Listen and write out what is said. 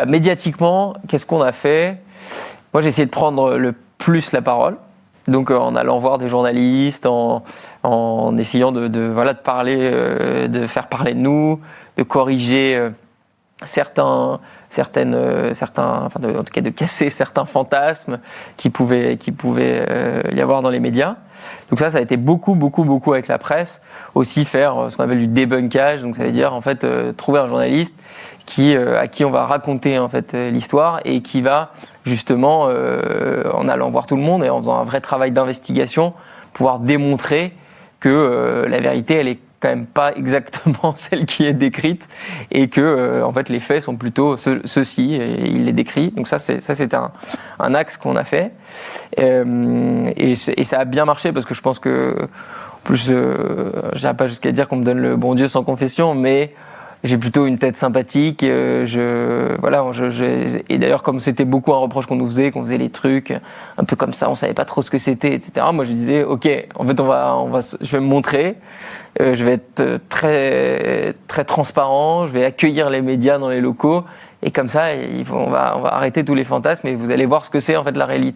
Médiatiquement, qu'est-ce qu'on a fait? Moi, j'ai essayé de prendre le plus la parole. Donc en allant voir des journalistes, en essayant de parler, de faire parler de nous, de corriger en tout cas de casser certains fantasmes qui pouvaient y avoir dans les médias. Donc ça a été beaucoup avec la presse. Aussi faire ce qu'on appelle du débunkage. Donc ça veut dire en fait trouver un journaliste à qui on va raconter en fait l'histoire et qui va justement en allant voir tout le monde et en faisant un vrai travail d'investigation pouvoir démontrer que la vérité elle est quand même pas exactement celle qui est décrite et que en fait les faits sont plutôt ceux-ci et il les décrit. Donc ça c'est un axe qu'on a fait et ça a bien marché parce que je pense que en plus j'irai pas jusqu'à dire qu'on me donne le bon Dieu sans confession, mais j'ai plutôt une tête sympathique. Et d'ailleurs, comme c'était beaucoup un reproche qu'on nous faisait, qu'on faisait les trucs un peu comme ça, on savait pas trop ce que c'était, etc. Moi, je disais, ok, en fait, je vais me montrer. Je vais être très très transparent. Je vais accueillir les médias dans les locaux. Et comme ça, on va arrêter tous les fantasmes et vous allez voir ce que c'est en fait la réalité.